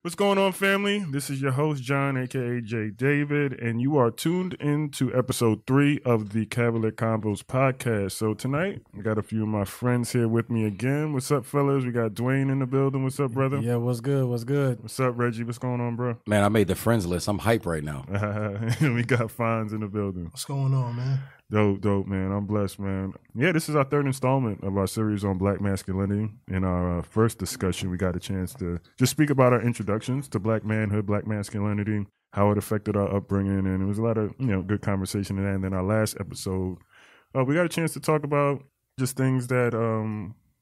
What's going on, family? This is your host, John, aka Jaye David, and you are tuned into episode 3 of the Cavalier Convos podcast. So tonight, I got a few of my friends here with me again. What's up, fellas? We got Dwayne in the building. What's up, brother? Yeah, what's good? What's good? What's up, Reggie? What's going on, bro? Man, I made the friends list. I'm hype right now. We got Iphonzo in the building. What's going on, man? Dope, man. I'm blessed, man. Yeah, this is our third installment of our series on Black Masculinity. In our first discussion, we got a chance to just speak about our introductions to Black manhood, Black masculinity, how it affected our upbringing, and it was a lot of good conversation in that. And then our last episode, we got a chance to talk about just things that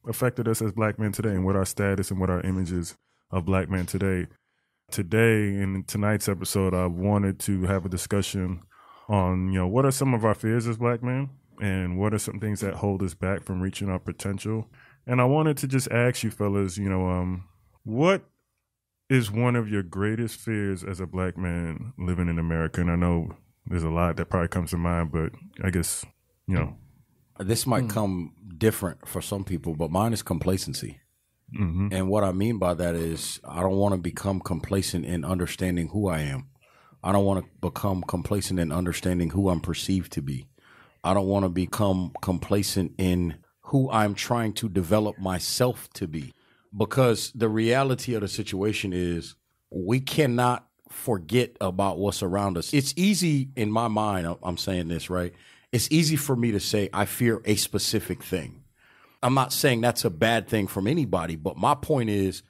affected us as Black men today, and what our status and what our images of Black men today. Today, in tonight's episode, I wanted to have a discussion on, what are some of our fears as Black men, and what are some things that hold us back from reaching our potential. And I wanted to just ask you fellas, what is one of your greatest fears as a Black man living in America? And I know there's a lot that probably comes to mind, but I guess, This might come different for some people, but mine is complacency. Mm-hmm. And what I mean by that is I don't want to become complacent in understanding who I am. I don't want to become complacent in understanding who I'm perceived to be. I don't want to become complacent in who I'm trying to develop myself to be. Because the reality of the situation is we cannot forget about what's around us. It's easy in my mind, I'm saying this, right? It's easy for me to say I fear a specific thing. I'm not saying that's a bad thing from anybody, but my point is,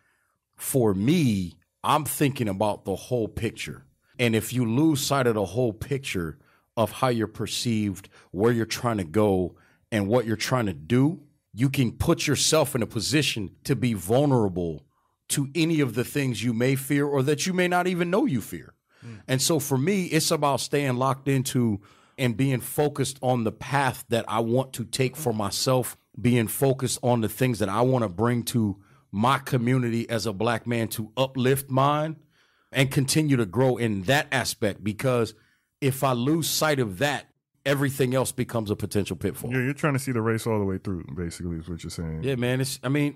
for me, I'm thinking about the whole picture. And if you lose sight of the whole picture of how you're perceived, where you're trying to go, and what you're trying to do, you can put yourself in a position to be vulnerable to any of the things you may fear or that you may not even know you fear. And so for me, it's about staying locked into and being focused on the path that I want to take for myself, being focused on the things that I want to bring to my community as a Black man to uplift mine and continue to grow in that aspect. Because if I lose sight of that, everything else becomes a potential pitfall. Yeah, you're trying to see the race all the way through, basically, is what you're saying. Yeah, man.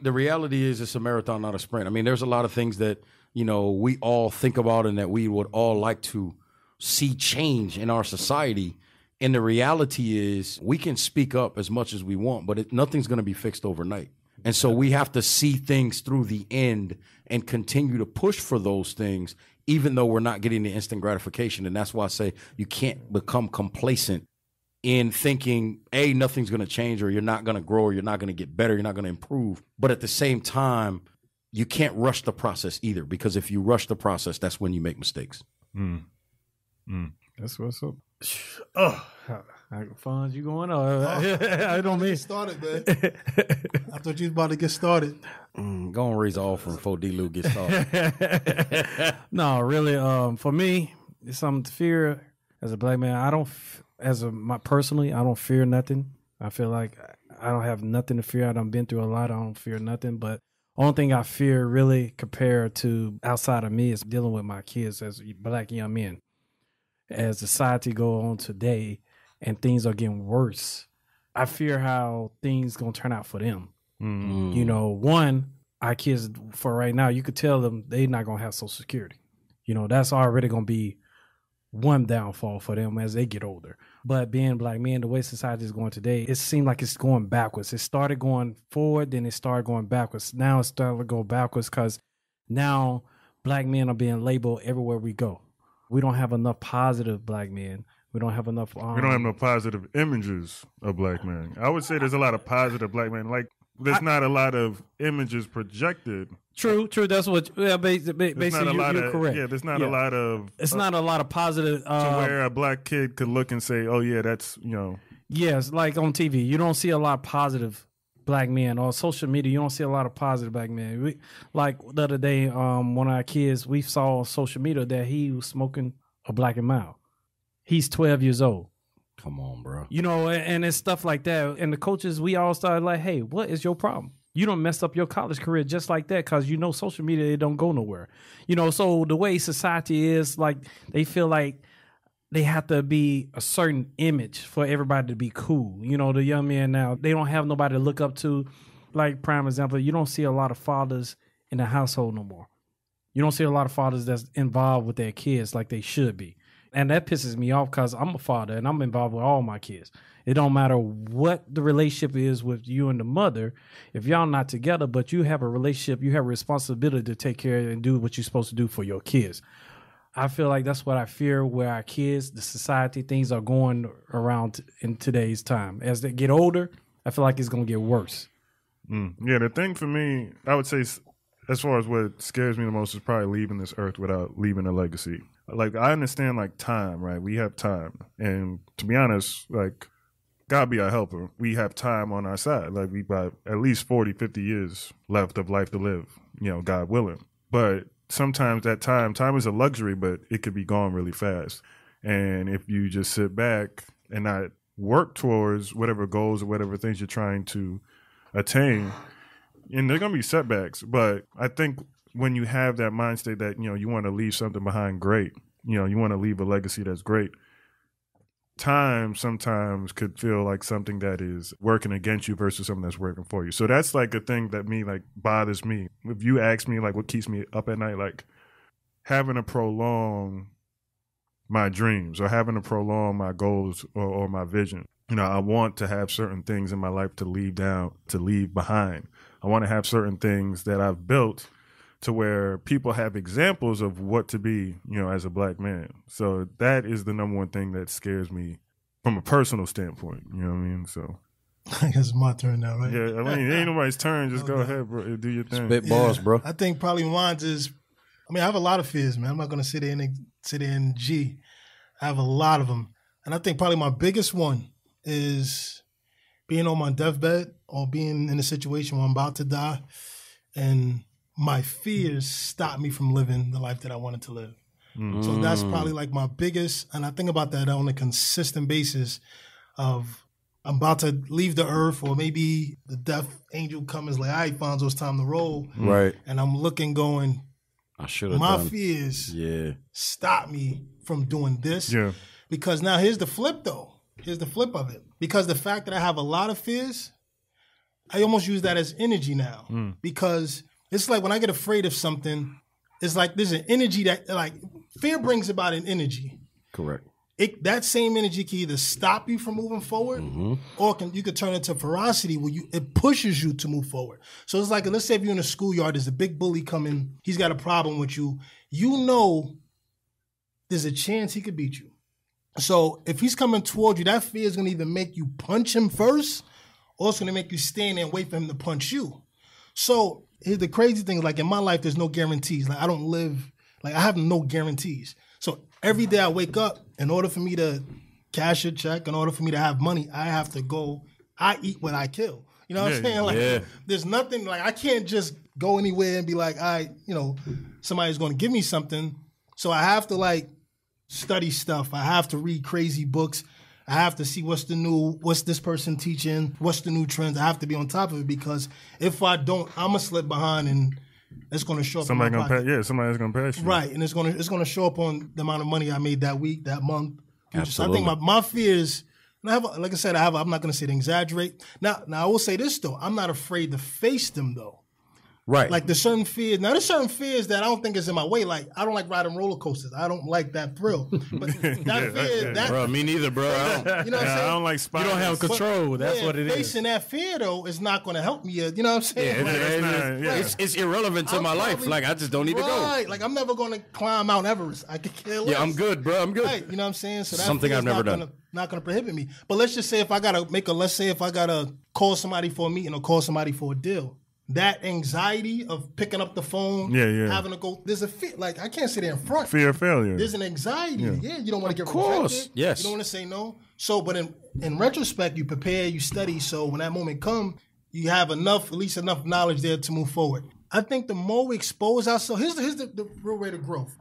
The reality is it's a marathon, not a sprint. I mean, there's a lot of things that, we all think about and that we would all like to see change in our society. And the reality is we can speak up as much as we want, but nothing's going to be fixed overnight. And so we have to see things through the end and continue to push for those things, even though we're not getting the instant gratification. And that's why I say you can't become complacent in thinking, A, nothing's going to change, or you're not going to grow, or you're not going to get better, you're not going to improve. But at the same time, you can't rush the process either, because if you rush the process, that's when you make mistakes. That's what's up. Fonz, you going on? I don't mean Started, man. I thought you was about to get started. Go and raise the offering before D-Lou gets started. No, really. For me, it's something to fear as a Black man. Personally, I don't fear nothing. I feel like I don't have nothing to fear. I done been through a lot. I don't fear nothing. But only thing I fear really compared to outside of me is dealing with my kids as Black young men. As society go on today and things are getting worse, I fear how things gonna turn out for them. One, our kids for right now, you could tell them they not gonna have Social Security. That's already gonna be one downfall for them as they get older. But being Black men, the way society is going today, it seems like it's going backwards. It started going forward, then it started going backwards. Now it's starting to go backwards because now Black men are being labeled everywhere we go. We don't have enough positive Black men. We don't have enough. We don't have no positive images of Black men. I would say there's a lot of positive Black men. Like, there's not a lot of images projected. True. That's what. Yeah, basically, you're correct. Yeah, there's not a lot of. It's not a lot of positive. To where a Black kid could look and say, "Oh yeah, that's Yes, like on TV, you don't see a lot of positive Black men. On social media, you don't see a lot of positive Black men. Like the other day, one of our kids, we saw on social media that he was smoking a Black and Mild. He's 12 years old. Come on, bro. And it's stuff like that. And the coaches, we all started like, hey, what is your problem? You don't mess up your college career just like that because social media, it don't go nowhere. So the way society is, like, they feel like they have to be a certain image for everybody to be cool. The young men now, they don't have nobody to look up to. Like, prime example, you don't see a lot of fathers in the household no more. You don't see a lot of fathers that's involved with their kids like they should be. And that pisses me off because I'm a father and I'm involved with all my kids. It don't matter what the relationship is with you and the mother. If y'all not together, but you have a relationship, you have a responsibility to take care and do what you're supposed to do for your kids. I feel like that's what I fear where our kids, the society, things are going around in today's time. As they get older, I feel like it's going to get worse. Yeah, the thing for me, I would say, as far as what scares me the most is probably leaving this earth without leaving a legacy. Like, I understand, like, time, right? We have time. And to be honest, like, God be our helper. We have time on our side. Like, we got at least 40, 50 years left of life to live, God willing. But sometimes that time is a luxury, but it could be gone really fast. And if you just sit back and not work towards whatever goals or whatever things you're trying to attain, and there are going to be setbacks, but I think when you have that mind state that, you want to leave something behind great, you want to leave a legacy that's great, time sometimes could feel like something that is working against you versus something that's working for you. So that's like a thing that bothers me. If you ask me like what keeps me up at night, like having to prolong my dreams or having to prolong my goals or my vision. I want to have certain things in my life to leave behind. I want to have certain things that I've built to where people have examples of what to be, as a black man. So that is the number one thing that scares me from a personal standpoint. You know what I mean? So I guess it's my turn now, right? yeah, I mean, it ain't nobody's turn. Just go ahead, bro. Do your thing. Spit balls, bro. I think probably mine is, I have a lot of fears, man. I'm not going to sit there and G. I have a lot of them. And I think probably my biggest one is being on my deathbed or being in a situation where I'm about to die and my fears stop me from living the life that I wanted to live. Mm. So that's probably like my biggest, and I think about that on a consistent basis of I'm about to leave the earth or maybe the death angel comes like, all right, Iphonzo, it's time to roll. Right. And I'm looking going, I should have my done. fears stop me from doing this. Yeah. Because now here's the flip though. Here's the flip of it. Because the fact that I have a lot of fears, I almost use that as energy now. Because it's like when I get afraid of something, it's like there's an energy that, like, fear brings about an energy. Correct. That same energy can either stop you from moving forward, or you could turn it to ferocity where it pushes you to move forward. So it's like, let's say if you're in a schoolyard, there's a big bully coming, he's got a problem with you. You know there's a chance he could beat you. So if he's coming toward you, that fear is going to either make you punch him first, or it's going to make you stand there and wait for him to punch you. So here's the crazy thing, like in my life, there's no guarantees. Like I don't live, like I have no guarantees. So every day I wake up, in order for me to cash a check, in order for me to have money, I have to go, I eat what I kill. You know what I'm saying? Like there's nothing, like I can't just go anywhere and be like, somebody's going to give me something. So I have to like study stuff. I have to read crazy books. I have to see what's this person teaching, what's the new trends. I have to be on top of it because if I don't, I'm gonna slip behind and it's gonna show up. Somebody's gonna pass you. Right, and it's gonna show up on the amount of money I made that week, that month. Absolutely. So I think my fears. And I have, like I said, I'm not gonna say to exaggerate. Now I will say this though, I'm not afraid to face them though. Right. Like there's certain fears. Now there's certain fears that I don't think is in my way. Like I don't like riding roller coasters. I don't like that thrill. But that fear, bro, me neither, bro. You know what I'm saying? I don't like spiders. You don't have control. That's what it is. Facing that fear though is not going to help me. You know what I'm saying? It's irrelevant to my life. Like I just don't need to go. Right. Like I'm never going to climb Mount Everest. I could care less. Yeah, I'm good, bro. I'm good. Right. You know what I'm saying? So that's something I've never done. Not going to prohibit me. But let's just say if I got to call somebody for a meeting or call somebody for a deal. That anxiety of picking up the phone, having to go, there's a fear. Like, I can't sit there in front. Fear of failure. There's an anxiety. Yeah, you don't want to get rejected. Yes. You don't want to say no. So, but in retrospect, you prepare, you study. So when that moment comes, you have at least enough knowledge there to move forward. I think the more we expose ourselves, here's the real way to growth.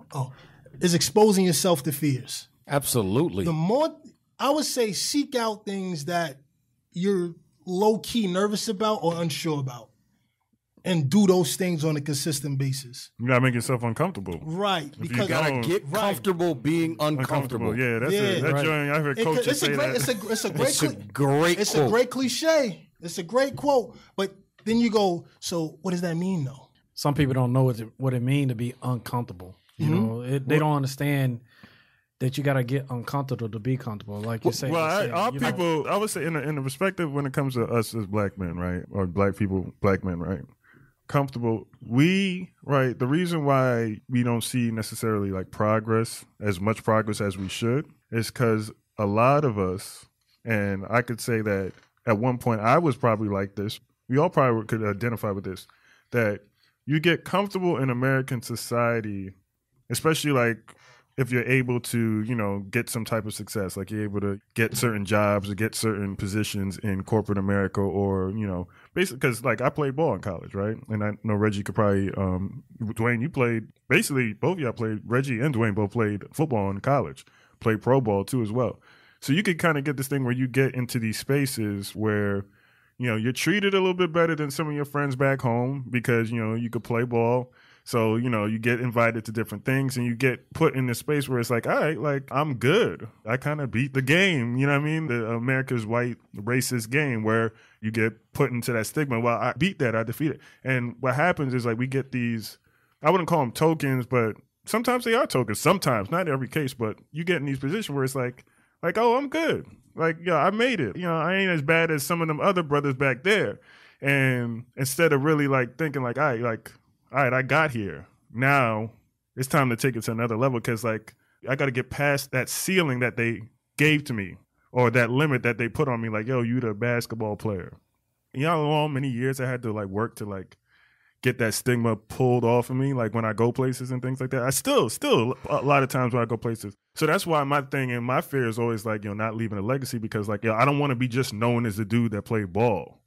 Is exposing yourself to fears. Absolutely. The more, I would say, seek out things that you're low-key nervous about or unsure about. And do those things on a consistent basis. You gotta make yourself uncomfortable, right? Because you gotta get comfortable being uncomfortable. Yeah, that's that joint. I heard coaches say that. It's a great cliche. It's a great quote. But then you go, so what does that mean though? some people don't know what it means to be uncomfortable. You know, they don't understand that you got to get uncomfortable to be comfortable, like you say. Well, our people, I would say, in the perspective when it comes to us as black men, right, or black people, black men, right, comfortable. The reason why we don't see necessarily like as much progress as we should, is because a lot of us, and I could say that at one point I was probably like this. We all probably could identify with this, that you get comfortable in American society, especially like if you're able to, you know, get some type of success, like you're able to get certain jobs or get certain positions in corporate America, or, you know, basically, because like I played ball in college, right? And I know Reggie could probably, Dwayne, you played, basically both of y'all played, Reggie and Dwayne both played football in college, played pro ball too as well. So you could kind of get this thing where you get into these spaces where, you know, you're treated a little bit better than some of your friends back home because, you know, you could play ball. So, you know, you get invited to different things and you get put in this space where it's like, all right, like, I'm good. I kind of beat the game. You know what I mean? The America's white racist game where you get put into that stigma. Well, I beat that. I defeat it. And what happens is like we get these, I wouldn't call them tokens, but sometimes they are tokens. Sometimes, not every case, but you get in these positions where it's like, oh, I'm good. Like, yeah, I made it. You know, I ain't as bad as some of them other brothers back there. And instead of really like thinking like, all right, I got here. Now it's time to take it to another level because, like, I got to get past that ceiling that they gave to me or that limit that they put on me. Like, yo, you the basketball player. You know how long, many years I had to, like, work to, like, get that stigma pulled off of me, like, when I go places and things like that. I still, a lot of times when I go places. So that's why my thing and my fear is always, like, you know, not leaving a legacy because, like, yo, I don't want to be just known as the dude that played ball.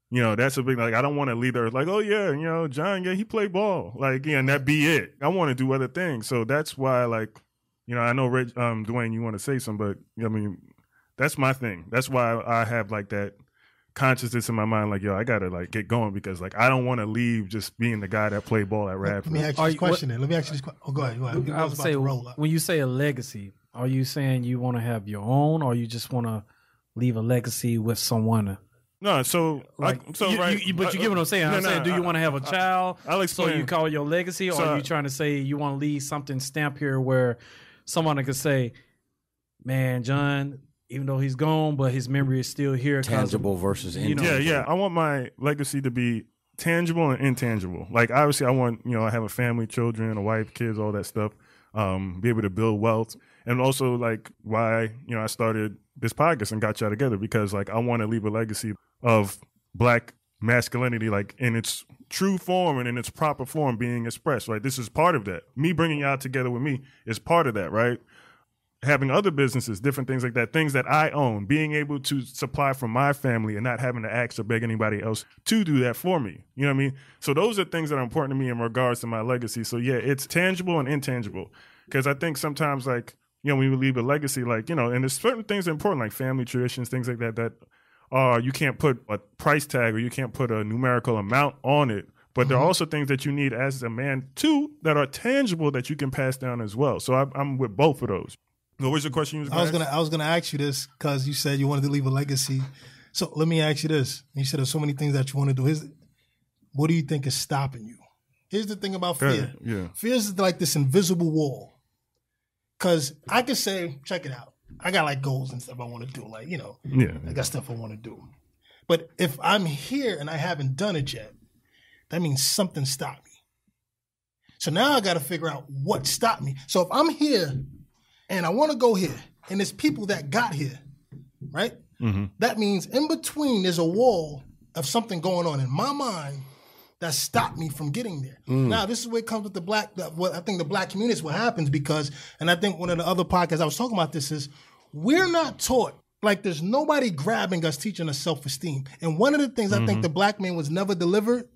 You know, that's a big, like, I don't want to lead there like, oh, yeah, you know, John, yeah, he played ball. Like, yeah, and that be it. I want to do other things. So that's why, like, you know, I know, Dwayne, you want to say something, but, I mean, that's my thing. That's why I have, like, that consciousness in my mind, like, yo, I got to, like, get going because, like, I don't want to leave just being the guy that played ball at Radford. Let me ask you this question then. Let me ask you this question. Oh, go ahead. I would say, when you say a legacy, are you saying you want to have your own or you just want to leave a legacy with someone? No, so like, right, but you get what I'm saying. I'm saying, do you want to have a child? I'll explain. So you call it your legacy, or are you trying to say you want to leave something stamped here where someone could say, "Man, John, even though he's gone, but his memory is still here." Tangible versus intangible. Yeah. I want my legacy to be tangible and intangible. Like, obviously, I want, you know, I have a family, children, a wife, kids, all that stuff. Be able to build wealth, and also like why, you know, I started this podcast and got y'all together because, like, I want to leave a legacy of black masculinity, like in its true form and in its proper form being expressed, right? This is part of that. Me bringing y'all together with me is part of that, right? Having other businesses, different things like that, things that I own, being able to supply from my family and not having to ask or beg anybody else to do that for me. You know what I mean? So those are things that are important to me in regards to my legacy. So yeah, it's tangible and intangible. Because I think sometimes, like, you know, when we leave a legacy, like, you know, and there's certain things that are important, like family traditions, things like that, you can't put a price tag or you can't put a numerical amount on it. But there are also things that you need as a man, too, that are tangible that you can pass down as well. So I'm with both of those. What was your question? I was gonna ask you this because you said you wanted to leave a legacy. So let me ask you this. You said there's so many things that you want to do. What do you think is stopping you? Here's the thing about fear. Yeah. Fear is like this invisible wall. Because I could say, check it out. I got like goals and stuff I want to do. Like, you know, I got stuff I want to do. But if I'm here and I haven't done it yet, that means something stopped me. So now I got to figure out what stopped me. So if I'm here and I want to go here and there's people that got here, right? Mm-hmm. That means in between there's a wall of something going on in my mind that stopped me from getting there. Now, this is where it comes with I think the black community is what happens because, and I think one of the other podcasts I was talking about this is, we're not taught, like there's nobody grabbing us, teaching us self-esteem. And one of the things I think the black man was never delivered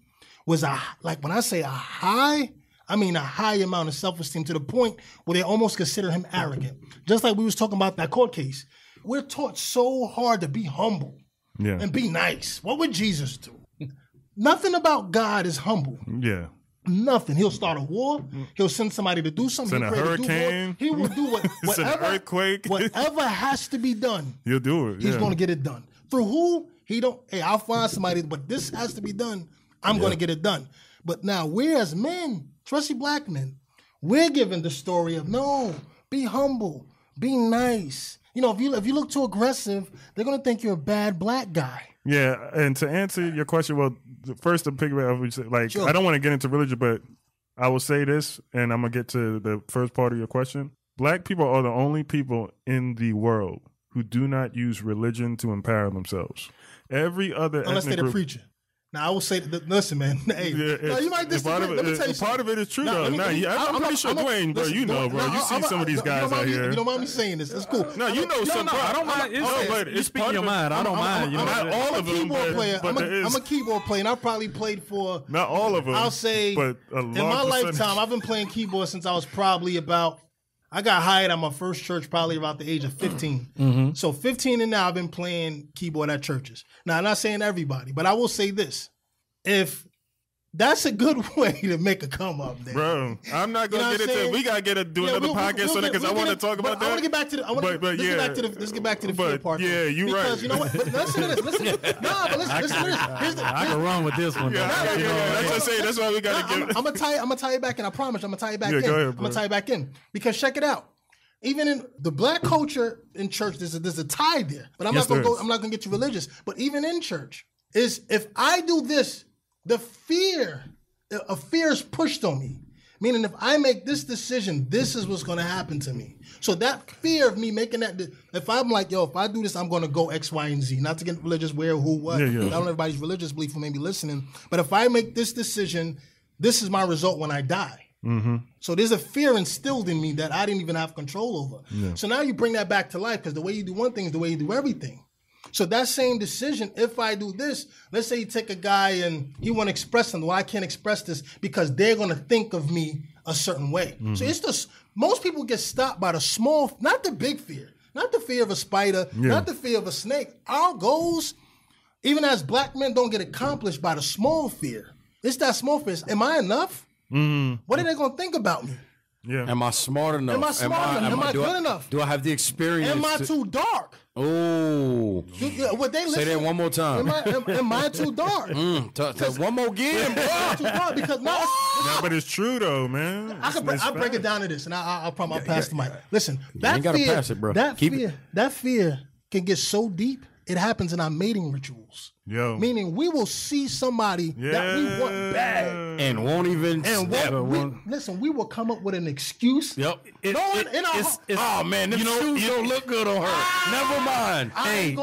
was when I say a high, I mean a high amount of self-esteem to the point where they almost consider him arrogant. Just like we was talking about that court case. We're taught so hard to be humble and be nice. What would Jesus do? Nothing about God is humble. Yeah. Nothing. He'll start a war. He'll send somebody to do something. Send a hurricane. He will do whatever. Send an earthquake. Whatever has to be done. He'll do it. He's going to get it done. Through who? He don't. Hey, I'll find somebody, but this has to be done. I'm going to get it done. But now we as men, especially black men, we're given the story of no, be humble, be nice. You know, if you look too aggressive, they're gonna think you're a bad black guy. Yeah, and to answer your question, well, first to piggyback, like Sure. I don't want to get into religion, but I will say this, and I'm gonna get to the first part of your question. Black people are the only people in the world who do not use religion to empower themselves. Every other Unless they're ethnic the group, preacher. Now I will say, listen, man. Hey, no, you might disagree. Let me tell you part of it is true though. I'm pretty sure Dwayne, bro. You know, bro. You see some of these guys out here. You don't mind me saying this? It's cool. No, you know some. I don't mind. You speak your mind. I don't mind. Not all of them, I'm a keyboard player, and I've probably played for. Not all of them. I'll say, but a in my large lifetime, I've been playing keyboard since I was probably about. I got hired at my first church probably about the age of 15. So 15 and now I've been playing keyboard at churches. Now, I'm not saying everybody, but I will say this. If that's a good way to make a come up, then. Bro, I'm not going to get into it. We got to do another podcast on that because I want to talk about that. I want to get back to the, let's get back to the field part. Yeah, you're right. Because you know what? But listen to this. Listen to this. I can run with this one. That's why we got to give. I'm gonna tie it back in. I promise. I'm gonna tie it back in. Go ahead, I'm gonna tie it back in because check it out. Even in the black culture in church, there's a tie there. But I'm not gonna get you religious. But even in church, is if I do this, the fear is pushed on me. Meaning, if I make this decision, this is what's going to happen to me. So that fear of me making that, if I'm like, yo, if I do this, I'm going to go X, Y, and Z. Not to get religious, where, who, what. I don't know everybody's religious belief who may be listening. But if I make this decision, this is my result when I die. Mm-hmm. So there's a fear instilled in me that I didn't even have control over. Yeah. So now you bring that back to life because the way you do one thing is the way you do everything. So that same decision, if I do this, let's say you take a guy and he want to express something. Well, I can't express this because they're going to think of me a certain way. Mm-hmm. So it's just, most people get stopped by the small, not the big fear, not the fear of a spider, not the fear of a snake. Our goals, even as black men, don't get accomplished by the small fear. It's that small fear. Am I enough? Mm-hmm. What are they going to think about me? Yeah. Am I smart enough? Am I smart enough? Am I good enough? Do I have the experience? Am I too dark? Oh. Say that one more time. Am I too dark? One more again, bro. Too dark because now. But it's true though, man. I'll break it down to this, and I'll pass the mic. Listen, that you fear, pass it, bro. That fear can get so deep. It happens in our mating rituals. Yo. Meaning we will see somebody that we want bad. And won't even listen, we will come up with an excuse. Yep. Oh man, them shoes don't look good on her. Never mind. Hey,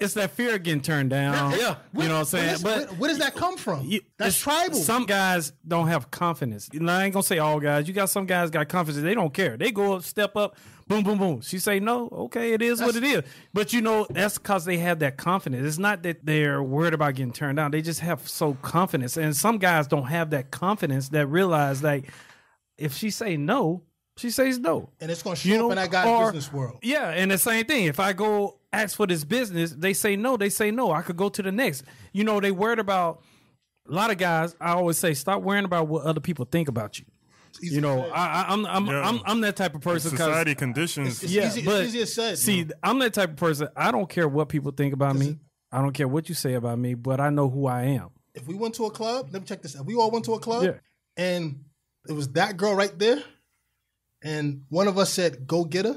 it's that fear getting turned down. Yeah. You know what I'm saying? But where does that come from? That's tribal. Some guys don't have confidence. I ain't gonna say all guys. You got some guys got confidence. They don't care. They go up, step up, boom, boom, boom. She say no. Okay, it is what it is. But you know, that's because they have that confidence. It's not that they're worried about getting turned down. They just have so confidence. And some guys don't have that confidence that realize like if she say no, she says no. And it's going to show up in that guy's business world. Yeah, and the same thing. If I go ask for this business, they say no. I could go to the next. You know, they worried about, a lot of guys, I always say, stop worrying about what other people think about you. You know, I'm that type of person. Society conditions. It's easier said. See, I'm that type of person. I don't care what people think about me. I don't care what you say about me, but I know who I am. If we went to a club, let me check this out. We all went to a club, and it was that girl right there, and one of us said, "Go get her."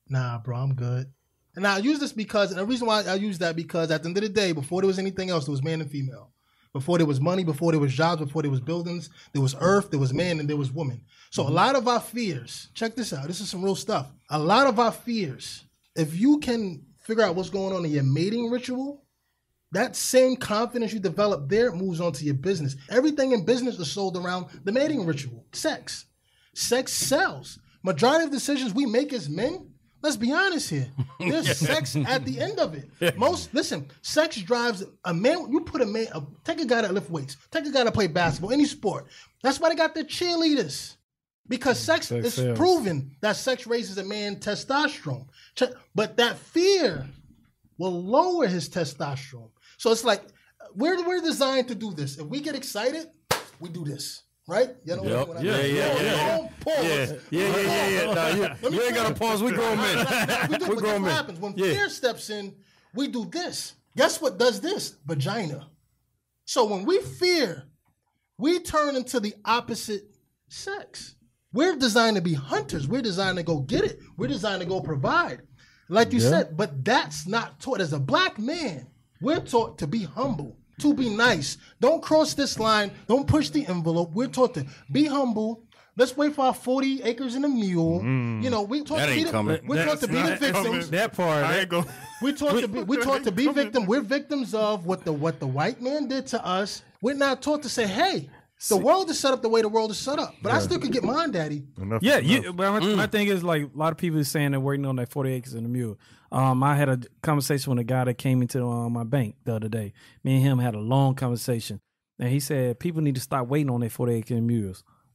Nah, bro, I'm good. And I use this because, and the reason why I use that because at the end of the day, before there was anything else, there was man and female. Before there was money, before there was jobs, before there was buildings, there was earth, there was man, and there was woman. So a lot of our fears, check this out, this is some real stuff. A lot of our fears, if you can figure out what's going on in your mating ritual, that same confidence you develop there moves on to your business. Everything in business is sold around the mating ritual, sex. Sex sells. Majority of decisions we make as men, let's be honest here. There's sex at the end of it. Sex drives a man. You put take a guy that lift weights, take a guy that play basketball, any sport. That's why they got the cheerleaders. Because sex is proven that sex raises a man's testosterone. But that fear will lower his testosterone. So it's like, we're designed to do this. If we get excited, we do this. Right? You know what I mean? Yeah. You ain't got to pause. We grown men. We grown men. What happens when fear steps in? We do this. Guess what does this? Vagina. So when we fear, we turn into the opposite sex. We're designed to be hunters. We're designed to go get it. We're designed to go provide. Like you said, but that's not taught. As a black man, we're taught to be humble, to be nice. Don't cross this line. Don't push the envelope. We're taught to be humble. Let's wait for our 40 acres and a mule. You know, we're taught to be the victims. That part. I ain't go. We're taught to be victims. We're victims of what the white man did to us. We're not taught to say, hey, the world is set up the way the world is set up. But I still could get mine, Daddy. But my thing is, like, a lot of people are saying they're waiting on that 40 acres and a mule. I had a conversation with a guy that came into my bank the other day. Me and him had a long conversation. And he said, people need to stop waiting on their 40 acres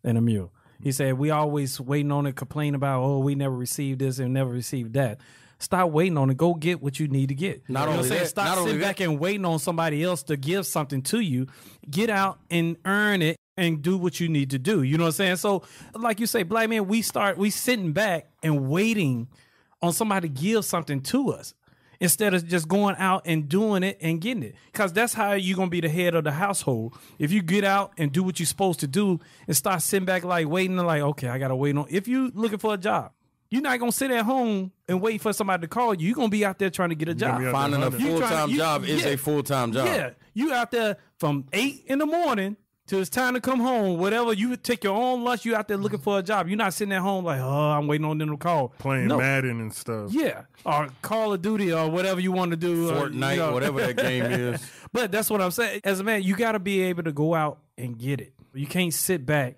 and a mule. He said, we always waiting on it, complain about, oh, we never received this and never received that. Stop waiting on it. Go get what you need to get. Not only that, stop sitting back and waiting on somebody else to give something to you. Get out and earn it and do what you need to do. You know what I'm saying? So, like you say, black man, we sitting back and waiting on somebody to give something to us instead of just going out and doing it and getting it. Because that's how you're going to be the head of the household. If you get out and do what you're supposed to do and start sitting back like waiting, like, okay, I got to wait on. If you looking for a job, you're not going to sit at home and wait for somebody to call you. You're going to be out there trying to get a job. Finding a full-time job is a full-time job. Yeah. You out there from 8 in the morning till it's time to come home. Whatever, you take your own lunch. You out there looking for a job. You're not sitting at home like, oh, I'm waiting on them to call. Playing Madden and stuff. Yeah. Or Call of Duty or whatever you want to do. Fortnite, whatever that game is. But that's what I'm saying. As a man, you got to be able to go out and get it. You can't sit back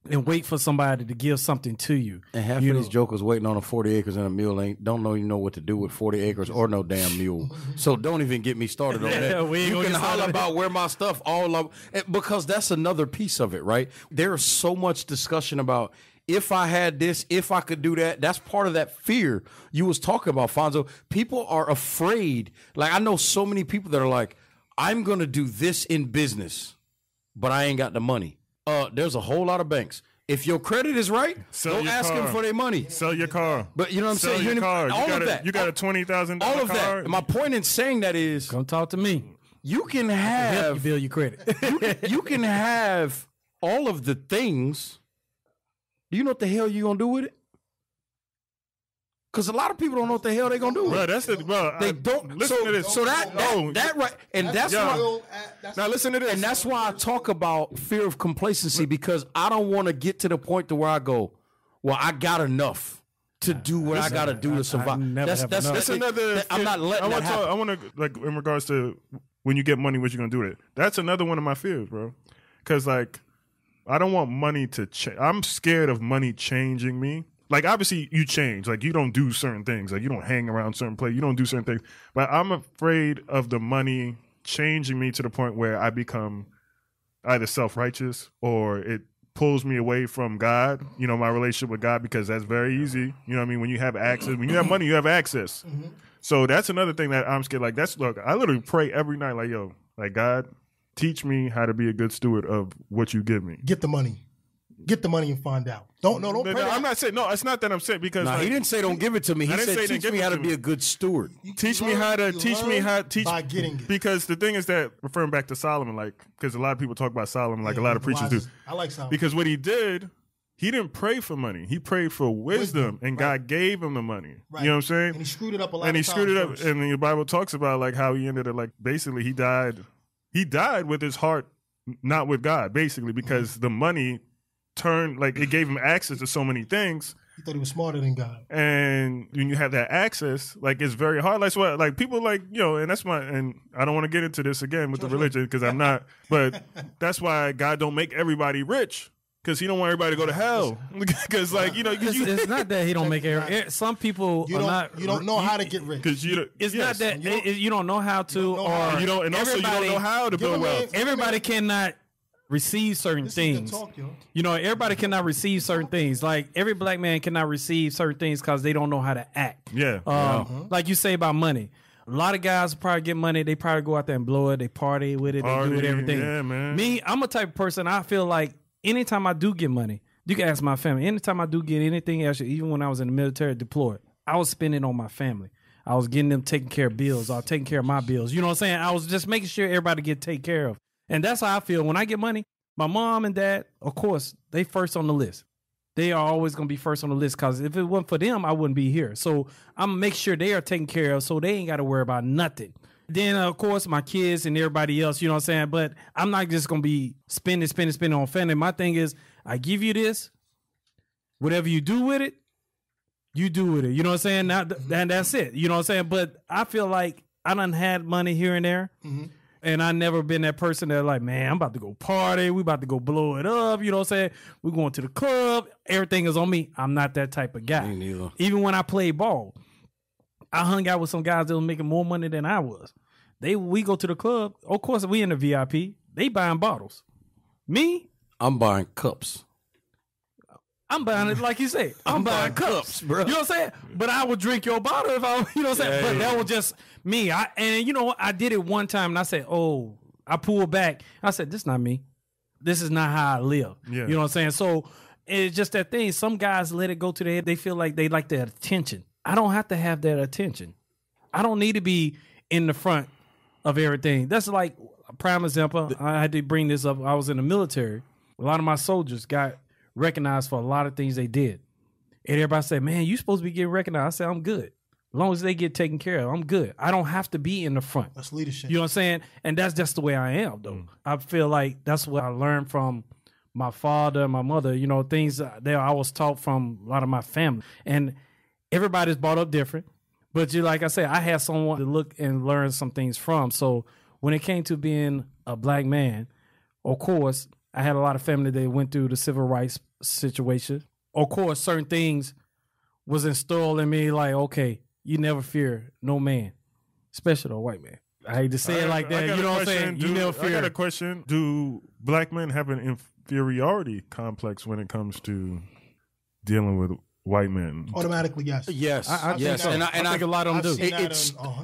and wait for somebody to give something to you. And half of these jokers waiting on a 40 acres and a mule don't even know what to do with 40 acres or no damn mule. So don't even get me started on that. You can holler about where my stuff because that's another piece of it, right? There's so much discussion about if I had this, if I could do that. That's part of that fear you was talking about, Iphonzo. People are afraid. Like, I know so many people that are like, I'm going to do this in business, but I ain't got the money. There's a whole lot of banks. If your credit is right, don't ask them for their money. Sell your car. But you know what I'm saying? Sell your car. All of that. You got a $20,000 all of car. that. And my point in saying that is, come talk to me. You can have you build your credit. you can have all of the things. Do you know what the hell you gonna do with it? Because a lot of people don't know what the hell they're gonna do with it. They don't. Listen to this. So that right, and that's why. Now listen to this. And that's why I talk about fear of complacency, because I don't want to get to the point to where I go, well, I got enough to do what I got to do to survive. That's another. I'm not letting that happen. I want to, like, in regards to when you get money, what you gonna do with it? That's another one of my fears, bro. Because, like, I don't want money to change. I'm scared of money changing me. Like, obviously, you change. Like, you don't do certain things. Like, you don't hang around certain places. You don't do certain things. But I'm afraid of the money changing me to the point where I become either self-righteous or it pulls me away from God, you know, my relationship with God, because that's very easy. You know what I mean? When you have access, when you have money, you have access. Mm-hmm. So that's another thing that I'm scared. Like, look, I literally pray every night, like, yo, like, God, teach me how to be a good steward of what you give me. Get the money. Get the money and find out. Don't pray. No, I'm not saying, no, it's not that I'm saying, because he didn't say don't give it to me. He said teach me how to be a good steward. Teach me how to by getting it. Because the thing is that, referring back to Solomon, like, because a lot of people talk about Solomon, like a lot of preachers do. I like Solomon. Because what he did, he didn't pray for money. He prayed for wisdom, and right. God gave him the money. Right. You know what I'm saying? And he screwed it up a lot. And he screwed it up. And the Bible talks about, like, how he ended up, like, basically he died. He died with his heart not with God, basically, because the money turned, like, it gave him access to so many things. He thought he was smarter than God. And when you have that access, like, it's very hard. Like, what, like, people, like, you know, and that's my, and I don't want to get into this again with the religion, because I'm not, but that's why God don't make everybody rich. Because he don't want everybody to go to hell. Because, like, you know, it's not that he don't make it. Some people you don't know how to get rich. It's not that you don't know how to, or you don't know how to build wealth. Everybody cannot receive certain things. You know, everybody cannot receive certain things. Like, every black man cannot receive certain things because they don't know how to act. Yeah. Like you say about money. A lot of guys probably get money. They probably go out there and blow it. They party with it. They do it, everything. Yeah, man. Me, I'm a type of person. I feel like anytime I do get money, you can ask my family. Anytime I do get anything extra, even when I was in the military deployed, I was spending on my family. I was getting them taking care of bills. I was taking care of my bills. You know what I'm saying? I was just making sure everybody get taken care of. And that's how I feel. When I get money, My mom and dad, of course, they first on the list. They are always going to be first on the list because if it wasn't for them, I wouldn't be here. So I'm going to make sure they are taken care of so they ain't got to worry about nothing. Then, of course, my kids and everybody else, you know what I'm saying? But I'm not just going to be spending on family. My thing is, I give you this. Whatever you do with it, you do with it. You know what I'm saying? Now, and that's it. You know what I'm saying? But I feel like I done had money here and there. Mm-hmm. And I never been that person that like, man, I'm about to go party. We about to go blow it up. You know what I'm saying? We're going to the club. Everything is on me. I'm not that type of guy. Me neither. Even when I played ball, I hung out with some guys that was making more money than I was. We go to the club. Of course, we in the VIP. They buying bottles. Me? I'm buying cups. I'm buying it like you say. I'm buying cups, bro. You know what I'm saying? But I would drink your bottle if I, you know what I'm saying? But that was just me. And you know, I did it one time and I said, oh, I pulled back. I said, this is not me. This is not how I live. Yeah. You know what I'm saying? So it's just that thing. Some guys let it go to their head. They feel like they like that attention. I don't have to have that attention. I don't need to be in the front of everything. That's like a prime example. I had to bring this up. I was in the military. A lot of my soldiers got recognized for a lot of things they did. And everybody said, man, you supposed to be getting recognized. I said, I'm good. As long as they get taken care of, I'm good. I don't have to be in the front. That's leadership. You know what I'm saying? And that's just the way I am, though. I feel like that's what I learned from my father and my mother, you know, things that I was taught from a lot of my family. And everybody's brought up different. But like I said, I had someone to look and learn some things from. So when it came to being a black man, of course, I had a lot of family that went through the civil rights situation. Of course, certain things was installed in me like, okay, you never fear no man, especially a white man. I hate to say it like that. You know what I'm saying? You never fear. I got a question. Do black men have an inferiority complex when it comes to dealing with white men? Automatically, yes. Yes. Yes. And I think a lot of them do.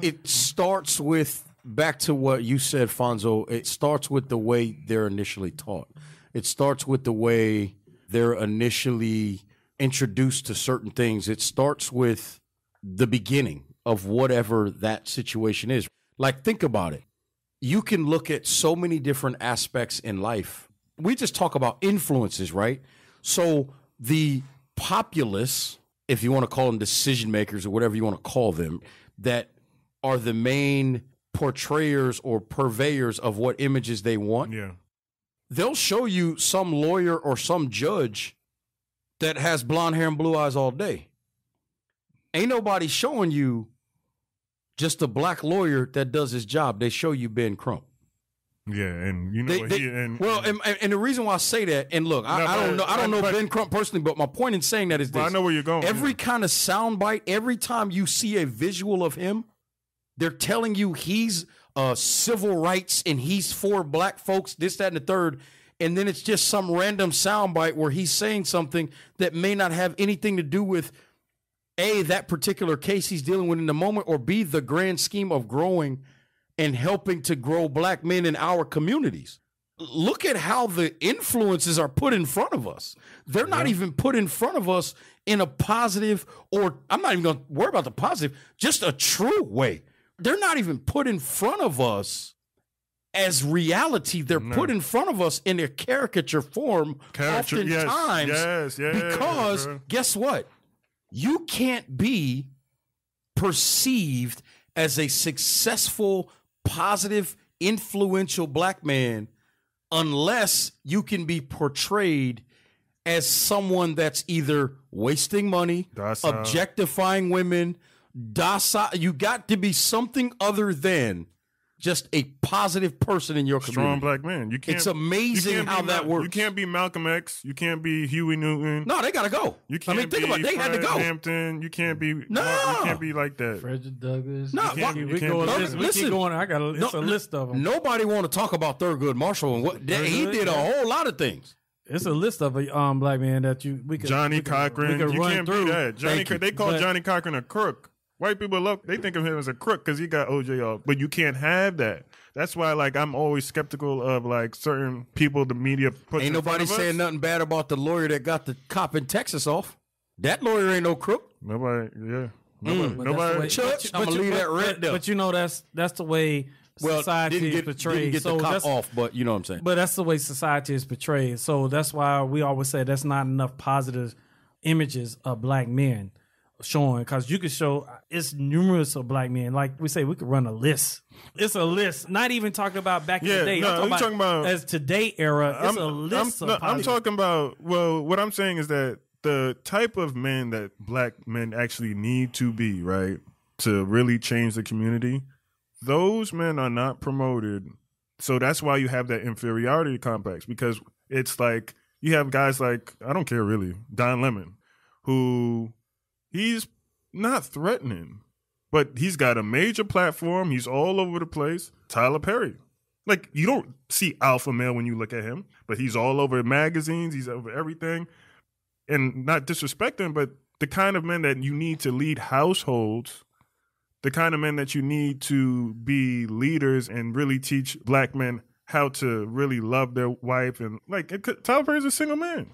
It starts with, back to what you said, Fonzo, it starts with the way they're initially taught. It starts with the way they're initially introduced to certain things. It starts with the beginning of whatever that situation is. Like, think about it. You can look at so many different aspects in life. We just talk about influences, right? So the populace, if you want to call them decision makers or whatever you want to call them, that are the main portrayers or purveyors of what images they want. Yeah. They'll show you some lawyer or some judge that has blonde hair and blue eyes all day. Ain't nobody showing you just a black lawyer that does his job. They show you Ben Crump. Yeah, and you know and the reason why I say that, and look, I don't know Ben Crump personally, but my point in saying that is this. I know where you're going. Every kind of soundbite, every time you see a visual of him, they're telling you he's civil rights and he's for black folks, this, that, and the third. And then it's just some random soundbite where he's saying something that may not have anything to do with A, that particular case he's dealing with in the moment, or B, the grand scheme of growing and helping to grow black men in our communities. Look at how the influences are put in front of us. They're not even put in front of us in a positive, or I'm not even going to worry about the positive, just a true way. They're not even put in front of us as reality. They're put in front of us in a caricature form oftentimes. Yes, because guess what? You can't be perceived as a successful, positive, influential black man unless you can be portrayed as someone that's either wasting money, objectifying women, docile. You got to be something other than just a positive person in your community. Strong black man. You can't. It's amazing how that works. You can't be Malcolm X. You can't be Huey Newton. No, they gotta go. You can't think about it. They had to go. Hampton. You can't be. No, you can't be like that. Frederick Douglass. No, we keep going. I got a list of them. Nobody want to talk about Thurgood Marshall and what he did. A whole lot of things. It's a list of black men that we could. Johnny Cochran. You can't be that. They call Johnny Cochran a crook. White people they think of him as a crook because he got OJ off, but you can't have that. That's why, I'm always skeptical of certain people the media puts. Ain't nobody saying nothing bad about the lawyer that got the cop in Texas off. That lawyer ain't no crook. Nobody. Yeah. Nobody. Church. I'm gonna leave that right there. But you know that's the way Well, society is portrayed. Didn't get so the cop that's, off, but you know what I'm saying. But that's the way society is portrayed. So that's why we always say that's not enough positive images of black men showing, because you could show it's numerous of black men. Like we say, we could run a list. It's a list. Not even talking about back in the day. No, I'm talking about as today era. It's a list. I'm talking about. Well, what I'm saying is that the type of men that black men actually need to be, right, to really change the community, those men are not promoted. So that's why you have that inferiority complex, because it's like you have guys like, I don't care really, Don Lemon, who he's not threatening, but he's got a major platform. He's all over the place. Tyler Perry. Like, you don't see alpha male when you look at him, but he's all over magazines. He's over everything. And not disrespecting, but the kind of men that you need to lead households, the kind of men that you need to be leaders and really teach black men how to really love their wife. And like, Tyler Perry's a single man.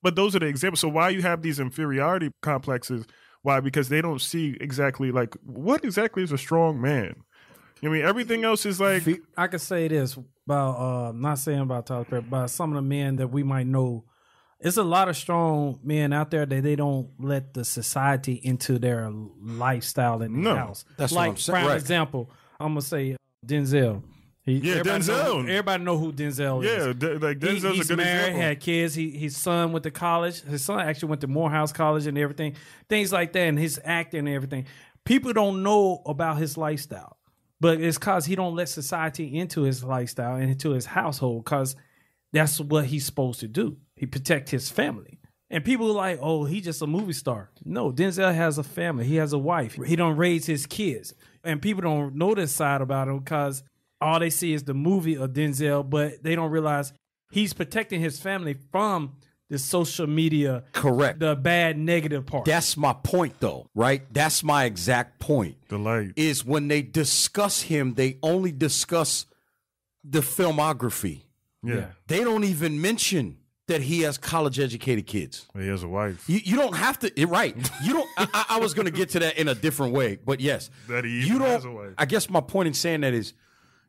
But those are the examples. So why you have these inferiority complexes? Why? Because they don't see exactly like what exactly is a strong man. I mean, everything else is like. I could say this about not saying about Tyler Perry, but some of the men that we might know. There's a lot of strong men out there that they don't let the society into their lifestyle in the house. That's like, what I'm saying. For right. example, I'm gonna say Denzel. Denzel. Everybody know who Denzel is. Like Denzel's He's a good married, example. had kids. His son went to college. His son actually went to Morehouse College and everything. Things like that, and his acting and everything. People don't know about his lifestyle, but it's because he don't let society into his lifestyle and into his household, because that's what he's supposed to do. He protect his family. And people are like, oh, he's just a movie star. No, Denzel has a family. He has a wife. He don't raise his kids. And people don't know this side about him because all they see is the movie of Denzel, but they don't realize he's protecting his family from the social media. Correct. The bad, negative part. That's my point, though, right? That's my exact point. The light. Is when they discuss him, they only discuss the filmography. Yeah. They don't even mention that he has college-educated kids. He has a wife. You don't have to, right? You don't. I was going to get to that in a different way, but yes, That he even has a wife. I guess my point in saying that is,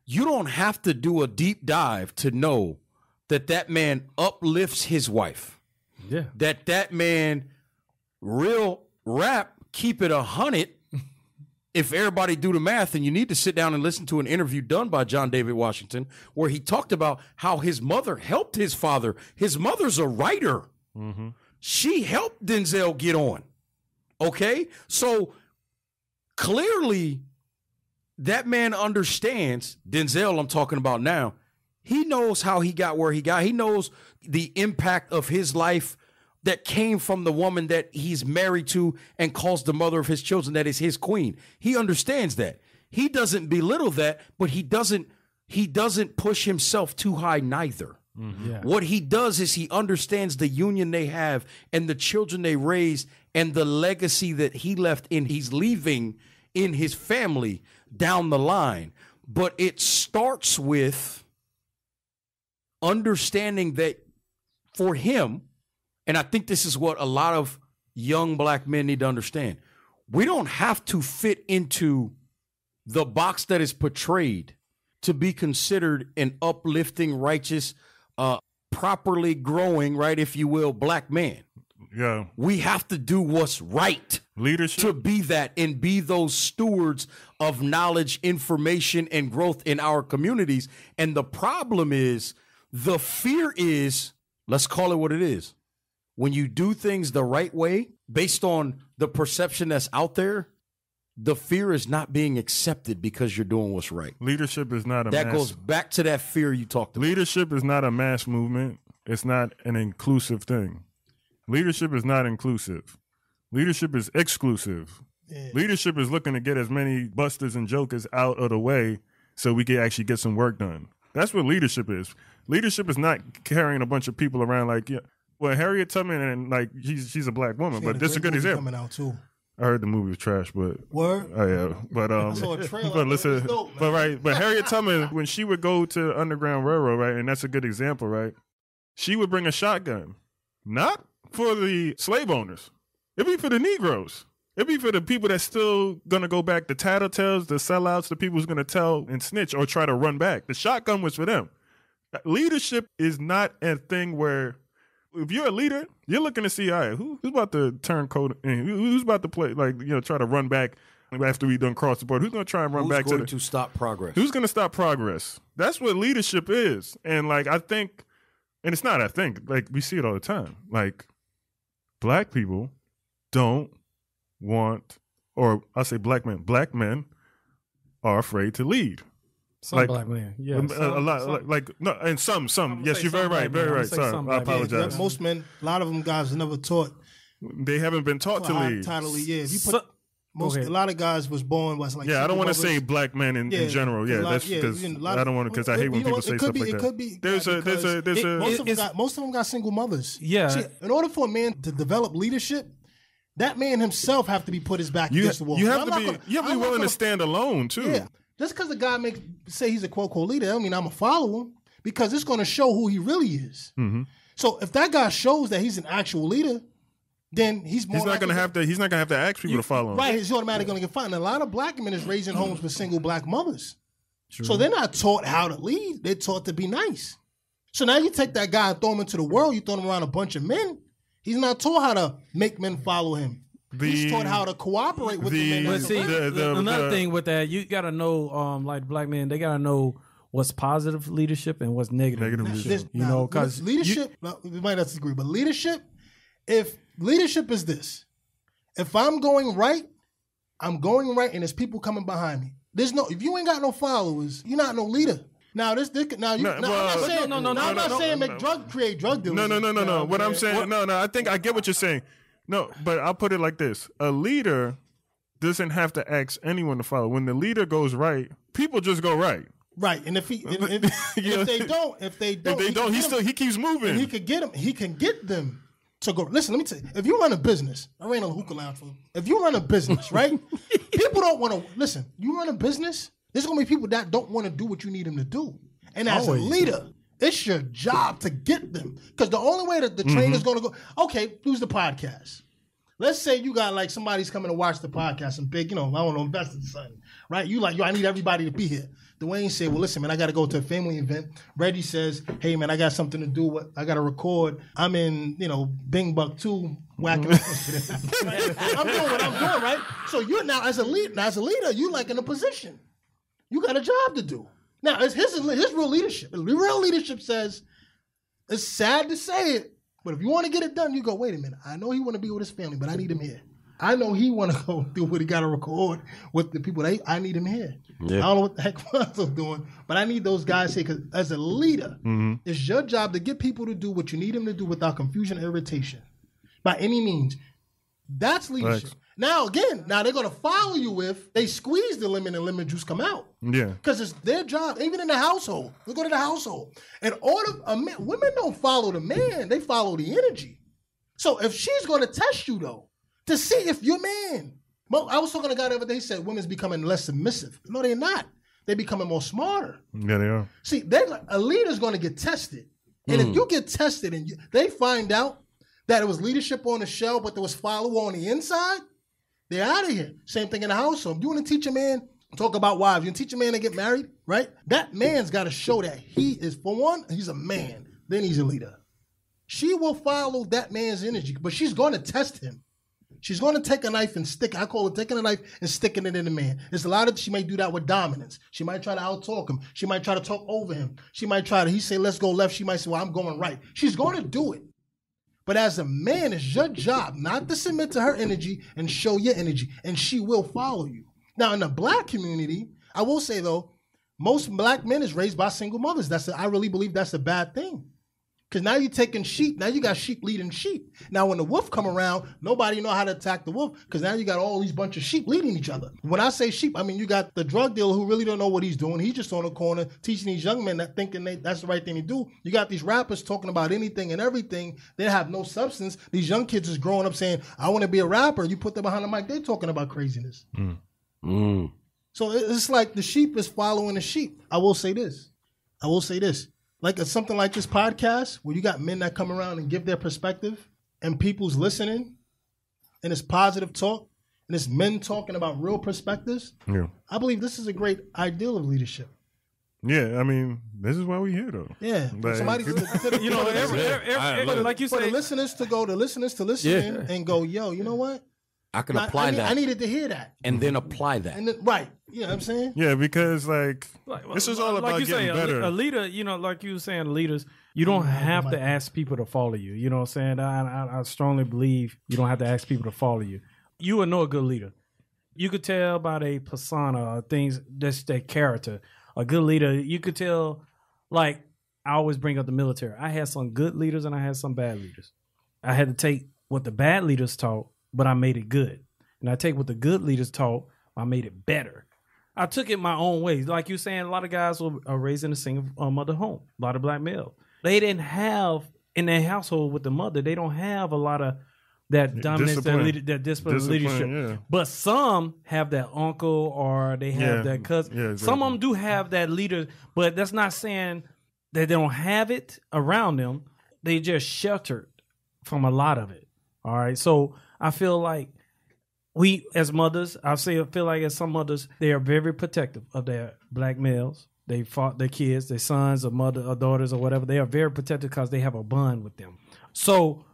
you don't have to do a deep dive to know that man uplifts his wife. Yeah. That man, real rap, keep it 100. If everybody do the math, and you need to sit down and listen to an interview done by John David Washington, where he talked about how his mother helped his father. His mother's a writer. Mm-hmm. She helped Denzel get on. Okay? So clearly that man understands, Denzel I'm talking about now, he knows how he got where he got. He knows the impact of his life that came from the woman that he's married to and calls the mother of his children, that is his queen. He understands that. He doesn't belittle that, but he doesn't push himself too high neither. Mm-hmm. Yeah. What he does is he understands the union they have and the children they raised and the legacy that he's leaving in his family down the line. But it starts with understanding that for him, and I think this is what a lot of young black men need to understand, we don't have to fit into the box that is portrayed to be considered an uplifting, righteous, properly growing, right, if you will, black man. Yeah. We have to do what's right. Leadership. To be that and be those stewards of knowledge, information, and growth in our communities. And the problem is, the fear is, let's call it what it is. When you do things the right way, based on the perception that's out there, the fear is not being accepted because you're doing what's right. Leadership is not a that mass. goes back to that fear you talked about. Leadership is not a mass movement. It's not an inclusive thing. Leadership is not inclusive. Leadership is exclusive. Yeah. Leadership is looking to get as many busters and jokers out of the way so we can actually get some work done. That's what leadership is. Leadership is not carrying a bunch of people around like, yeah. Well, Harriet Tubman, and like she's a black woman, but this is a good example. Coming out too. I heard the movie was trash, but word. Oh yeah, but I saw a trailer. But listen, dope, but Harriet Tubman, when she would go to Underground Railroad, right, and that's a good example, right? She would bring a shotgun, not for the slave owners. It'd be for the Negroes. It'd be for the people that's still gonna go back, the tattletales, the sellouts, the people who's gonna tell and snitch or try to run back. The shotgun was for them. Leadership is not a thing where if you're a leader, you're looking to see, all right, who's about to turn code in? Who's about to play, like, try to run back after we done cross the board? Who's going to try and run back to stop progress? Who's going to stop progress? That's what leadership is. And like, I think, and it's not, I think, like we see it all the time. Like, black people don't want, or I say black men are afraid to lead. Some black men, yeah, a lot, like no, and some. Yes, you're very right, Sorry, I apologize. Yeah, most men, a lot of them guys are never taught. They haven't been taught to lead. If you put a lot of guys was born was like. Yeah, I don't want to say black men in general. Yeah, that's because I don't want to, because I hate when people say stuff like that. It could be. There's a. Most of them got single mothers. Yeah. See, in order for a man to develop leadership, that man himself have to be put his back against the wall. You have to be willing to stand alone too. Yeah. Just because the guy say he's a quote leader, I don't mean I'm gonna follow him, because it's gonna show who he really is. Mm-hmm. So if that guy shows that he's an actual leader, then he's not gonna have to ask people to follow him. Right, he's automatically gonna get fired. And a lot of black men is raising homes with single black mothers. True. So they're not taught how to lead, they're taught to be nice. So now you take that guy and throw him into the world, you throw him around a bunch of men, he's not taught how to make men follow him. He's taught how to cooperate with the men. But see, another thing with that, you got to know, like black men, they got to know what's positive leadership and what's negative leadership. Because leadership, we might not disagree, but leadership, if leadership is this, if I'm going right, and there's people coming behind me. If you ain't got no followers, you're not no leader. I'm not saying create drug dealers. No. What I'm saying, I think I get what you're saying. No, but I'll put it like this. A leader doesn't have to ask anyone to follow. When the leader goes right, people just go right. Right. And if they don't, he keeps moving. And he can get them to go. Listen, let me tell you. If you run a business, I ran a hookah lounge for them. If you run a business, right? People don't want to listen. You run a business, there's gonna be people that don't want to do what you need them to do. And as a leader, it's your job to get them. Because the only way that the train is going to go, okay, who's the podcast? Let's say you got like somebody's coming to watch the podcast and big, investors or something, right? You like, I need everybody to be here. Dwayne said, well, listen, man, I got to go to a family event. Reggie says, hey, man, I got something to do. I got to record. I'm in, Bing Buck 2 whacking. I'm doing what I'm doing, right? So you're now, as a leader, you like in a position. You got a job to do. Now, it's his real leadership. Real leadership says, it's sad to say it, but if you want to get it done, you go, wait a minute. I know he want to be with his family, but I need him here. I know he want to go do what he got to record with the people. I need him here. Yeah. I don't know what the heck Iphonzo's doing, but I need those guys here, because as a leader, it's your job to get people to do what you need them to do without confusion and irritation. By any means. That's leadership. Thanks. Now they're going to follow you if they squeeze the lemon and lemon juice come out. Yeah. Because it's their job, even in the household. They go to the household. And women don't follow the man, they follow the energy. So if she's going to test you, though, to see if you're man. Well, I was talking to a guy the other day, he said women's becoming less submissive. No, they're not. They're becoming more smarter. Yeah, they are. See, a leader's going to get tested. And if you get tested and they find out that it was leadership on the shell, but there was follow on the inside, they're out of here. Same thing in the household. You want to teach a man, talk about wives, you want to teach a man to get married, right? That man's got to show that he is, for one, he's a man. Then he's a leader. She will follow that man's energy, but she's going to test him. She's going to take a knife and I call it taking a knife and sticking it in the man. It's a lot of, she might do that with dominance. She might try to out-talk him. She might try to talk over him. She might try to, he say, let's go left. She might say, well, I'm going right. She's going to do it. But as a man, it's your job not to submit to her energy and show your energy, and she will follow you. Now, in the black community, I will say, though, most black men is raised by single mothers. I really believe that's a bad thing. Because now you're taking sheep. Now you got sheep leading sheep. Now when the wolf come around, nobody know how to attack the wolf, because now you got all these bunch of sheep leading each other. When I say sheep, I mean you got the drug dealer who really don't know what he's doing. He's just on the corner teaching these young men that thinking that's the right thing to do. You got these rappers talking about anything and everything. They have no substance. These young kids is growing up saying, I want to be a rapper. You put them behind the mic, they're talking about craziness. So it's like the sheep is following the sheep. I will say this. Like something like this podcast, where you got men that come around and give their perspective, and people's listening, and it's positive talk, and it's men talking about real perspectives, I believe this is a great ideal of leadership. Yeah, I mean, this is why we're here, though. Yeah, Like, somebody, You know, like you for the said, listeners to listen in and go, yo, you know what? I can apply that. I needed to hear that. And then apply that. And then, right. You know what I'm saying? Yeah, because this is all about like you getting say, better. A leader, like you were saying, leaders, you don't have to ask people to follow you. You know what I'm saying? I strongly believe you don't have to ask people to follow you. You will know a good leader. You could tell by their persona or things, that's their character. A good leader, you could tell, like, I always bring up the military. I had some good leaders and I had some bad leaders. I had to take what the bad leaders taught, but I made it good. And I take what the good leaders taught, I made it better. I took it my own way. Like you're saying, a lot of guys are raised in a single mother home, a lot of black males. They didn't have, in their household with the mother, they don't have a lot of that dominance, that discipline leadership. Yeah. But some have that uncle or they have that cousin. Yeah, exactly. Some of them do have that leader, but that's not saying that they don't have it around them. They just sheltered from a lot of it. All right. So I feel like we, as mothers, feel like as some mothers, they are very protective of their black males. They fought their kids, their sons or mother or daughters or whatever. They are very protective because they have a bond with them. So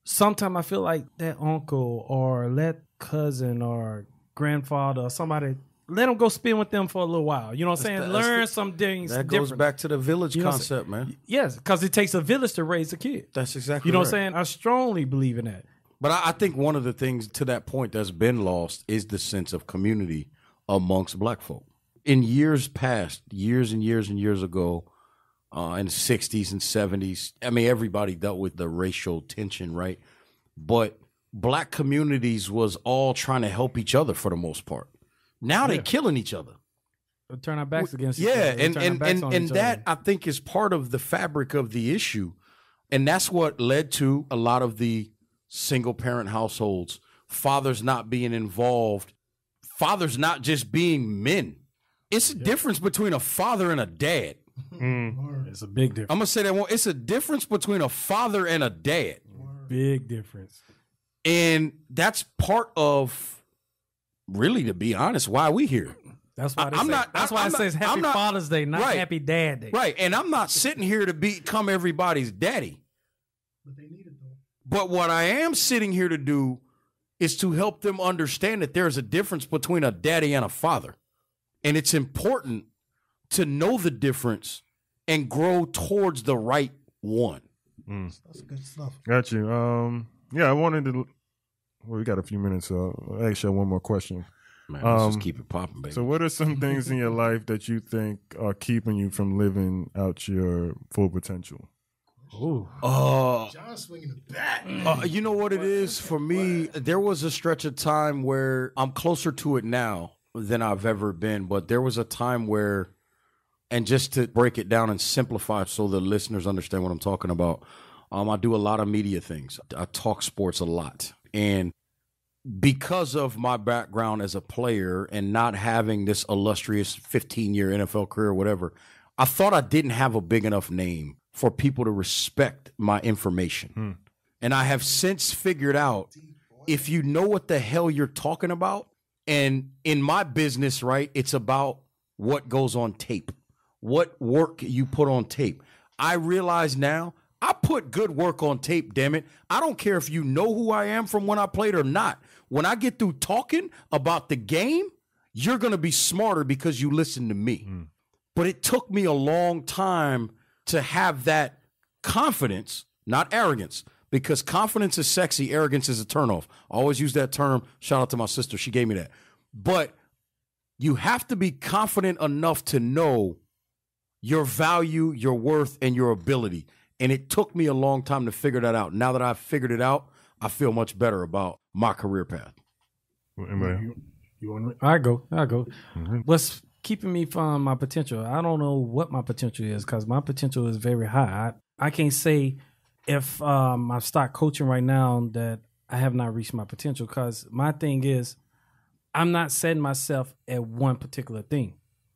sometimes I feel like that uncle or that cousin or grandfather or somebody, let them go spend with them for a little while. You know what I'm saying? Learn some things. That goes back to the village concept, man. Yes, because it takes a village to raise a kid. That's exactly You know right. what I'm saying? I strongly believe in that. But I think one of the things to that point that's been lost is the sense of community amongst black folk. In years past, years and years and years ago, in the 60s and 70s, I mean, everybody dealt with the racial tension, right? But black communities was all trying to help each other for the most part. Now they're killing each other. We'll turn our backs against each other. Yeah, and that, other. I think, is part of the fabric of the issue. And that's what led to a lot of the single-parent households, fathers not being involved, fathers not just being men. It's a difference between a father and a dad. It's a big difference. I'm going to say that one. It's a difference between a father and a dad. Big difference. And that's part of, really, to be honest, why we here. That's why it says Happy Father's Day, not Happy Dad Day. Right. And I'm not sitting here to become everybody's daddy. But they need it, though. But what I am sitting here to do is to help them understand that there's a difference between a daddy and a father. And it's important to know the difference and grow towards the right one. That's good stuff. Got you. I wanted to. Well, we got a few minutes, so I'll ask you one more question. Man, let's just keep it popping, baby. So, what are some things in your life that you think are keeping you from living out your full potential? Ooh. John swinging the bat. You know what it is for me? There was a stretch of time where I'm closer to it now than I've ever been, but there was a time where, and just to break it down and simplify so the listeners understand what I'm talking about, I do a lot of media things. I talk sports a lot. And because of my background as a player and not having this illustrious 15-year NFL career or whatever, I thought I didn't have a big enough name for people to respect my information. And I have since figured out, if you know what the hell you're talking about, and in my business, right, it's about what goes on tape, what work you put on tape. I realize now I put good work on tape, damn it. I don't care if you know who I am from when I played or not. When I get through talking about the game, you're going to be smarter because you listen to me. But it took me a long time to have that confidence, not arrogance, because confidence is sexy, arrogance is a turnoff. I always use that term. Shout out to my sister. She gave me that. But you have to be confident enough to know your value, your worth, and your ability. And it took me a long time to figure that out. Now that I've figured it out, I feel much better about my career path. You want I go. What's keeping me from my potential? I don't know what my potential is because my potential is very high. I can't say if I start coaching right now that I have not reached my potential, because my thing is I'm not setting myself at one particular thing.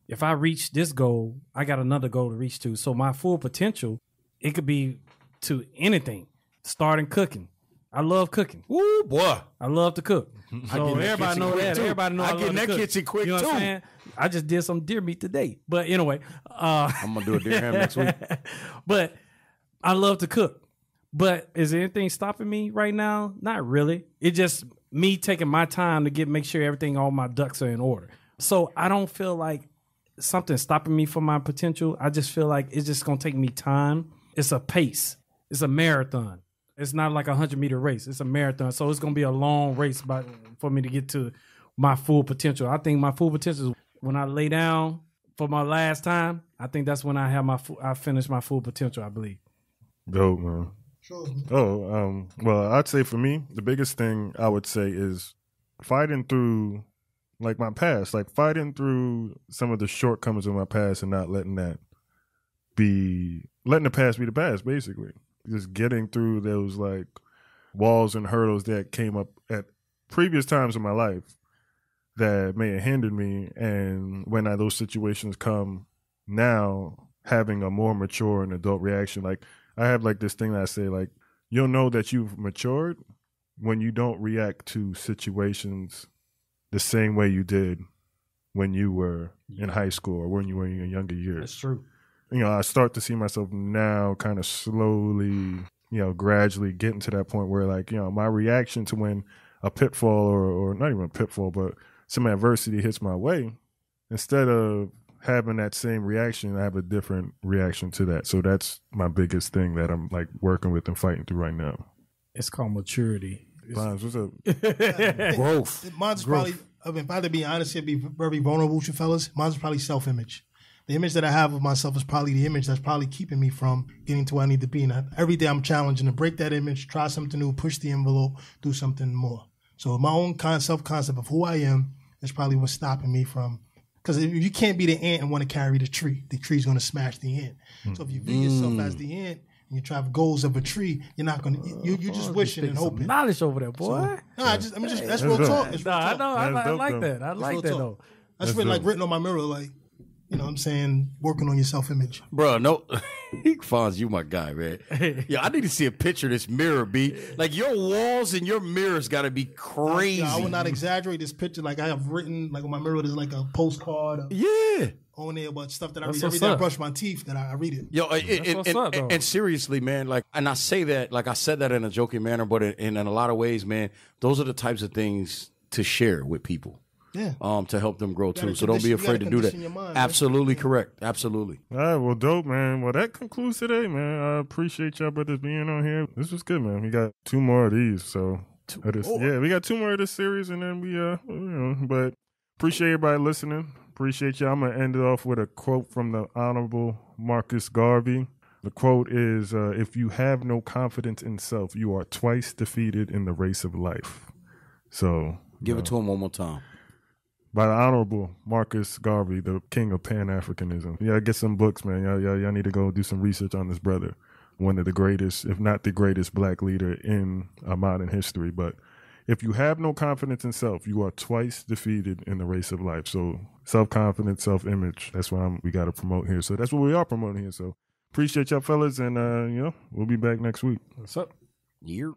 If I reach this goal, I got another goal to reach to. So my full potential, it could be to anything, starting cooking. I love cooking. Woo, boy. I love to cook. So everybody know that. Too. Everybody know I get love in to that cook. kitchen quick You know too. what I'm saying? I just did some deer meat today. But anyway. I'm going to do a deer ham next week. But I love to cook. But is there anything stopping me right now? Not really. It's just me taking my time to make sure all my ducks are in order. So I don't feel like something's stopping me from my potential. I just feel like it's just going to take me time. It's a pace. It's a marathon. It's not like a 100-meter race. It's a marathon. So it's going to be a long race for me to get to my full potential. I think my full potential is when I lay down for my last time. I think that's when I finish my full potential, I believe. Dope, man. Sure. Well, I'd say for me, the biggest thing I would say is fighting through like my past, like fighting through some of the shortcomings of my past and not letting the past be the past, basically. Just getting through those like walls and hurdles that came up at previous times in my life that may have hindered me. And when those situations come now, having a more mature and adult reaction, like I have like this thing that I say, like, you'll know that you've matured when you don't react to situations the same way you did when you were in high school or when you were in your younger years. That's true. I start to see myself now kind of slowly, gradually getting to that point where like, my reaction to when a pitfall or not even a pitfall, but some adversity hits my way, instead of having that same reaction, I have a different reaction to that. So that's my biggest thing that I'm like working with and fighting through right now. It's called maturity. Lines, what's up? Growth. Mine's probably, if I had to be honest, it'd be very vulnerable with you fellas. Mine's probably self-image. The image that I have of myself is probably the image that's probably keeping me from getting to where I need to be. And every day I'm challenging to break that image, try something new, push the envelope, do something more. So my own self-concept of who I am is probably what's stopping me from. Because if you can't be the ant and want to carry the tree's going to smash the ant. So if you view yourself as the ant and you try goals of a tree, you're not going to. You're just wishing and hoping. Knowledge over there, boy. That's real talk. It's real talk. I That's like dope, that. I like that though. That's written on my mirror, like, you know what I'm saying, working on your self-image. Bro, no. Fonz, you my guy, man. Yeah, I need to see a picture of this mirror, B. Like, your walls and your mirrors got to be crazy. I would not exaggerate this picture. Like, I have written, like, on my mirror, there's like a postcard on there about stuff that I read. Every day I brush my teeth, that I read it. Yo, and seriously, man, like, and I say that, like, I said that in a joking manner, but in a lot of ways, man, those are the types of things to share with people. Yeah. To help them grow too. So don't be afraid to do that. Mind, absolutely correct. Absolutely. All right, well, dope, man. Well, that concludes today, man. I appreciate y'all brothers being on here. This was good, man. We got 2 more of these, so we got 2 more of this series, and then we but appreciate everybody listening. Appreciate y'all. I'm gonna end it off with a quote from the Honorable Marcus Garvey. The quote is, "If you have no confidence in self, you are twice defeated in the race of life." So give it to him one more time. By the Honorable Marcus Garvey, the king of Pan-Africanism. Yeah, get some books, man. Y'all need to go do some research on this brother. One of the greatest, if not the greatest, black leader in modern history. But if you have no confidence in self, you are twice defeated in the race of life. So self-confidence, self-image, that's what we got to promote here. So that's what we are promoting here. So appreciate y'all fellas, and we'll be back next week. What's up? Year.